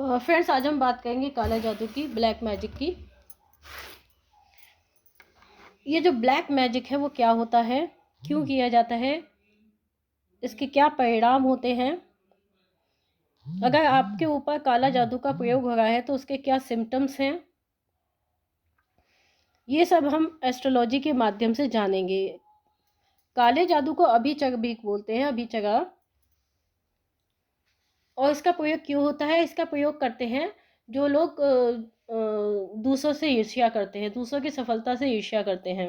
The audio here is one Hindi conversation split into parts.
फ्रेंड्स, आज हम बात करेंगे काला जादू की, ब्लैक मैजिक की। ये जो ब्लैक मैजिक है वो क्या होता है, क्यों किया जाता है, इसके क्या परिणाम होते हैं, अगर आपके ऊपर काला जादू का प्रयोग हो रहा है तो उसके क्या सिम्टम्स हैं, ये सब हम एस्ट्रोलॉजी के माध्यम से जानेंगे। काले जादू को अभिचर भी बोलते हैं, अभिचरा। और इसका प्रयोग क्यों होता है? इसका प्रयोग करते हैं जो लोग दूसरों से ईर्ष्या करते हैं, दूसरों की सफलता से ईर्ष्या करते हैं।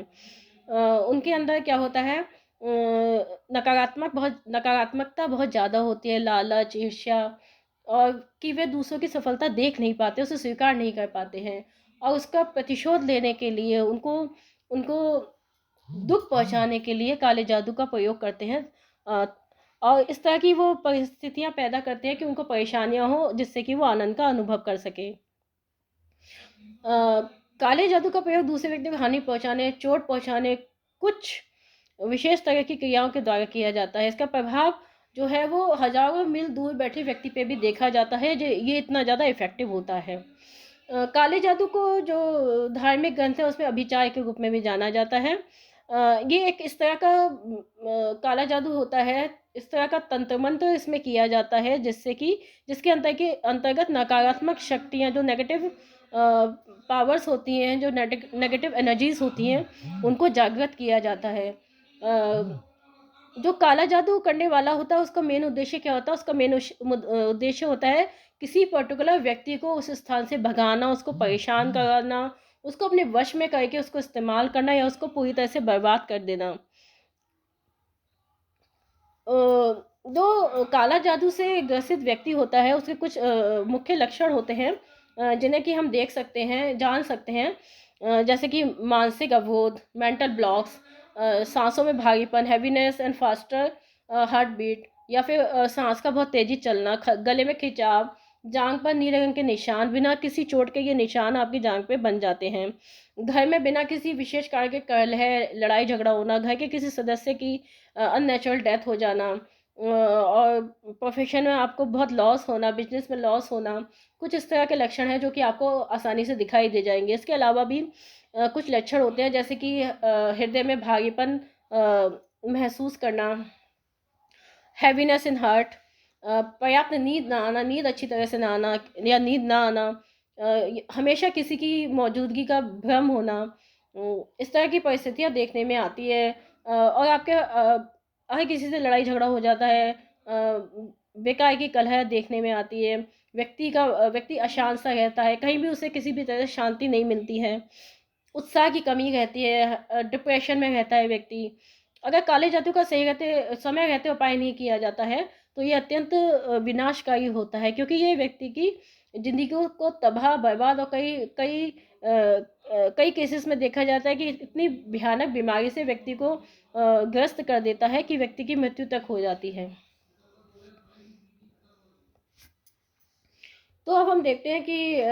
उनके अंदर क्या होता है, नकारात्मकता बहुत ज़्यादा होती है, लालच, ईर्ष्या, और कि वे दूसरों की सफलता देख नहीं पाते, उसे स्वीकार नहीं कर पाते हैं, और उसका प्रतिशोध लेने के लिए उनको उनको दुख पहुंचाने के लिए काले जादू का प्रयोग करते हैं। अ, और इस तरह की वो परिस्थितियां पैदा करते हैं कि उनको परेशानियां हो, जिससे कि वो आनंद का अनुभव कर सके। काले जादू का प्रयोग दूसरे व्यक्ति को हानि पहुंचाने, चोट पहुंचाने, कुछ विशेष तरह की क्रियाओं के द्वारा किया जाता है। इसका प्रभाव जो है वो हजारों मील दूर बैठे व्यक्ति पे भी देखा जाता है, जो ये इतना ज़्यादा इफेक्टिव होता है। काले जादू को जो धार्मिक ग्रंथ है उसमें अभिचार के रूप में भी जाना जाता है। ये एक इस तरह का काला जादू होता है, इस तरह का तंत्र मंत्र इसमें किया जाता है जिसके अंतर्गत नकारात्मक शक्तियाँ, जो नेगेटिव पावर्स होती हैं, जो नेगेटिव एनर्जीज होती हैं, उनको जागृत किया जाता है। जो काला जादू करने वाला होता है उसका मेन उद्देश्य क्या होता है? उसका मेन उद्देश्य होता है किसी पर्टिकुलर व्यक्ति को उस स्थान से भगाना, उसको परेशान कराना, उसको अपने वश में करके उसको इस्तेमाल करना या उसको पूरी तरह से बर्बाद कर देना। जो काला जादू से ग्रसित व्यक्ति होता है उसके कुछ मुख्य लक्षण होते हैं, जिन्हें कि हम देख सकते हैं, जान सकते हैं। जैसे कि मानसिक अवरोध, मेंटल ब्लॉक्स, सांसों में भारीपन, heaviness and faster heart beat, या फिर सांस का बहुत तेजी चलना, गले में खिंचाव, जांग पर नीले रंग के निशान, बिना किसी चोट के ये निशान आपकी जांग पे बन जाते हैं। घर में बिना किसी विशेष कारण के कलह, लड़ाई झगड़ा होना, घर के किसी सदस्य की अननेचुरल डेथ हो जाना, और प्रोफेशन में आपको बहुत लॉस होना, बिजनेस में लॉस होना, कुछ इस तरह के लक्षण हैं जो कि आपको आसानी से दिखाई दे जाएंगे। इसके अलावा भी कुछ लक्षण होते हैं, जैसे कि हृदय में भारीपन महसूस करना, हैवीनेस इन हार्ट, पर्याप्त नींद ना आना, नींद अच्छी तरह से ना आना या नींद ना आना, हमेशा किसी की मौजूदगी का भ्रम होना, इस तरह की परिस्थितियाँ देखने में आती है। और आपके हर किसी से लड़ाई झगड़ा हो जाता है, बेकार की कलह देखने में आती है, व्यक्ति अशांत सा रहता है, कहीं भी उसे किसी भी तरह से शांति नहीं मिलती है, उत्साह की कमी रहती है, डिप्रेशन में रहता है व्यक्ति। अगर काले जादू का समय रहते उपाय नहीं किया जाता है तो ये अत्यंत विनाशकारी होता है, क्योंकि ये व्यक्ति की जिंदगी को तबाह, बर्बाद, और कई केसेस में देखा जाता है कि इतनी भयानक बीमारी से व्यक्ति को ग्रस्त कर देता है कि व्यक्ति की मृत्यु तक हो जाती है। तो अब हम देखते हैं कि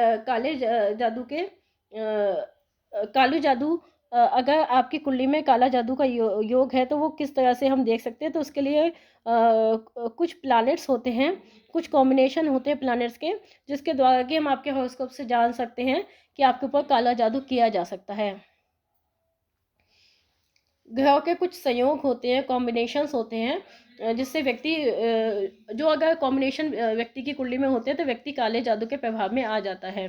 कालू जादू, अगर आपकी कुंडली में काला जादू का योग है तो वो किस तरह से हम देख सकते हैं। तो उसके लिए कुछ प्लैनेट्स होते हैं, कुछ कॉम्बिनेशन होते हैं प्लैनेट्स के, जिसके द्वारा कि हम आपके हॉरोस्कोप से जान सकते हैं कि आपके ऊपर काला जादू किया जा सकता है। ग्रहों के कुछ संयोग होते हैं, कॉम्बिनेशंस होते हैं, जिससे जो अगर कॉम्बिनेशन व्यक्ति की कुंडली में होते हैं तो व्यक्ति काले जादू के प्रभाव में आ जाता है।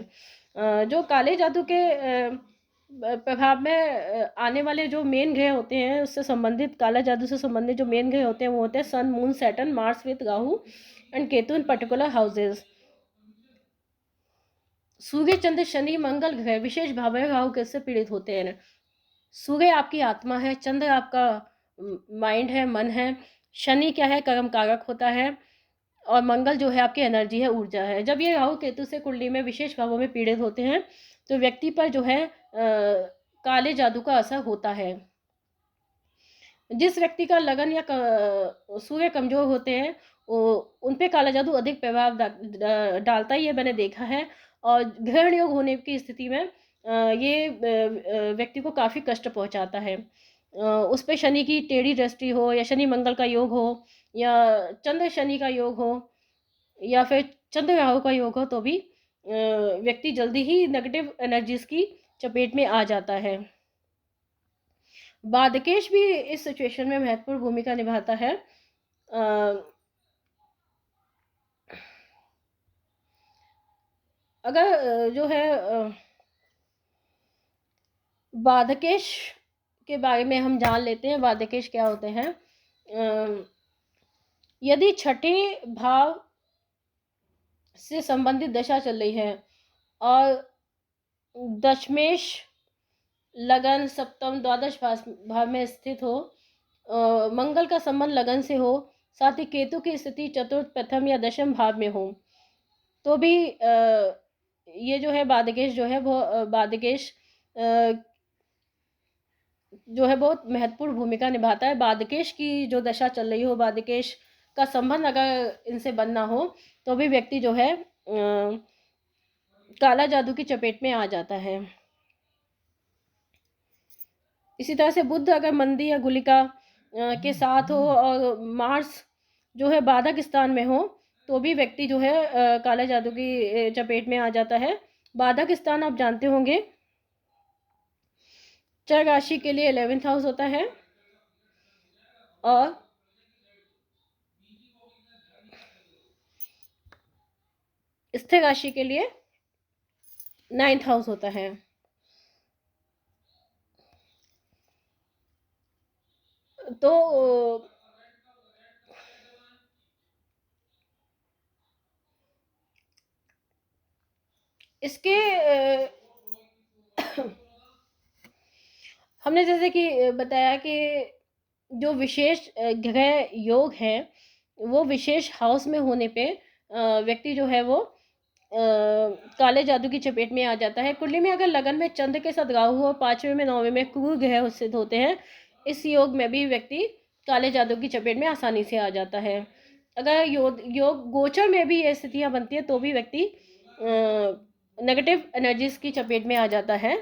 जो काले जादू के प्रभाव में आने वाले जो मेन ग्रह होते हैं, उससे संबंधित, काला जादू से संबंधित जो मेन ग्रह होते हैं वो होते हैं sun, moon, Saturn, Mars with Rahu and Ketu in particular houses. सूर्य, चंद्र, शनि, मंगल ग्रह विशेष भाव में राहु केतु से पीड़ित होते हैं। सूर्य आपकी आत्मा है, चंद्र आपका माइंड है, मन है, शनि क्या है, कर्म कारक होता है, और मंगल जो है आपकी एनर्जी है, ऊर्जा है। जब ये राहु केतु से कुंडली में विशेष भावों में पीड़ित होते हैं तो व्यक्ति पर जो है काले जादू का असर होता है। जिस व्यक्ति का लगन या सूर्य कमजोर होते हैं उन पे काला जादू अधिक प्रभाव डालता है, ये मैंने देखा है। और ग्रहण योग होने की स्थिति में ये व्यक्ति को काफ़ी कष्ट पहुंचाता है। उस पे शनि की टेढ़ी दृष्टि हो, या शनि मंगल का योग हो, या चंद्र शनि का योग हो, या फिर चंद्र राहु का योग हो, तो भी व्यक्ति जल्दी ही नेगेटिव एनर्जीज की चपेट में आ जाता है। बादकेश भी इस सिचुएशन में महत्वपूर्ण भूमिका निभाता है। अगर जो है बादकेश के बारे में हम जान लेते हैं। बादकेश क्या होते हैं? यदि छठे भाव से संबंधित दशा चल रही है और दशमेश, लगन, सप्तम, द्वादश भाव में स्थित हो, मंगल का संबंध लगन से हो, साथ ही केतु की स्थिति चतुर्थ, प्रथम या दशम भाव में हो, तो भी ये जो है बादकेश जो है वो बादकेश जो है बहुत महत्वपूर्ण भूमिका निभाता है। बादकेश की जो दशा चल रही हो, बादकेश का संबंध अगर इनसे बनना हो, तो भी व्यक्ति जो है काला जादू की चपेट में आ जाता है। इसी तरह से बुध अगर मंदी या गुलिका के साथ हो और मार्स जो है बाधक स्थान में हो, तो भी व्यक्ति जो है काला जादू की चपेट में आ जाता है। बाधक स्थान आप जानते होंगे, चर राशि के लिए 11th हाउस होता है और स्थिर राशि के लिए 9th हाउस होता है। तो इसके हमने जैसे कि बताया कि जो विशेष ग्रह योग है वो विशेष हाउस में होने पे व्यक्ति जो है वो काले जादू की चपेट में आ जाता है। कुंडली में अगर लगन में चंद्र के साथ राहु हो, 5वें में 9वें में क्रूर ग्रह स्थित होते हैं, इस योग में भी व्यक्ति काले जादू की चपेट में आसानी से आ जाता है। अगर योग गोचर में भी ये स्थितियां बनती है तो भी व्यक्ति नेगेटिव एनर्जीज की चपेट में आ जाता है।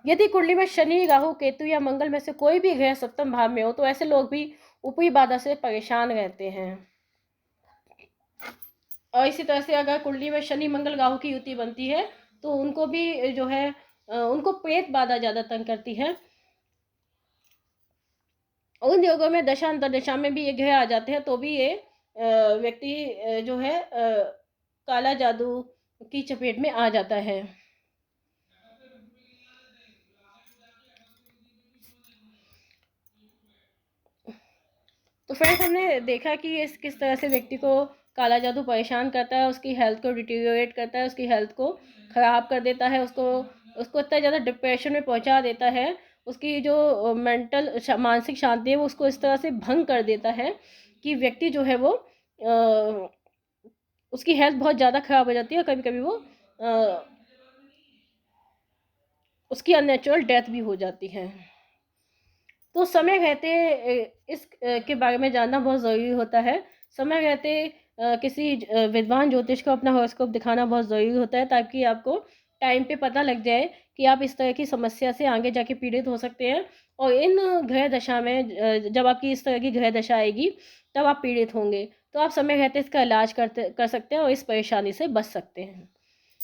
यदि कुंडली में शनि, राहु, केतु या मंगल में से कोई भी ग्रह सप्तम भाव में हो, तो ऐसे लोग भी ऊपरी बाधा से परेशान रहते हैं। और इसी तरह से अगर कुंडली में शनि, मंगल, राहु की युति बनती है तो उनको भी जो है उनको प्रेत बाधा ज्यादा तंग करती है। उन योगों में दशा अंतरदशा में भी ये ग्रह आ जाते हैं तो भी ये व्यक्ति जो है काला जादू की चपेट में आ जाता है। तो फ्रेंड्स, हमने देखा कि इस किस तरह से व्यक्ति को काला जादू परेशान करता है, उसकी हेल्थ को डिटीरियोरेट करता है, उसकी हेल्थ को ख़राब कर देता है, उसको इतना ज़्यादा डिप्रेशन में पहुंचा देता है, उसकी जो मेंटल मानसिक शांति है वो उसको इस तरह से भंग कर देता है कि व्यक्ति जो है वो उसकी हेल्थ बहुत ज़्यादा ख़राब हो जाती है और कभी कभी वो उसकी अननेचुरल डेथ भी हो जाती है। तो समय रहते इस के बारे में जानना बहुत ज़रूरी होता है। समय रहते किसी विद्वान ज्योतिष को अपना हॉरोस्कोप दिखाना बहुत ज़रूरी होता है, ताकि आपको टाइम पे पता लग जाए कि आप इस तरह की समस्या से आगे जाके पीड़ित हो सकते हैं। और इन ग्रह दशा में जब आपकी इस तरह की ग्रह दशा आएगी तब आप पीड़ित होंगे, तो आप समय रहते इसका इलाज कर सकते हैं और इस परेशानी से बच सकते हैं।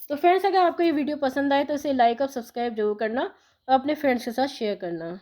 तो फ्रेंड्स, अगर आपको ये वीडियो पसंद आए तो इसे लाइक और सब्सक्राइब जरूर करना और अपने फ्रेंड्स के साथ शेयर करना।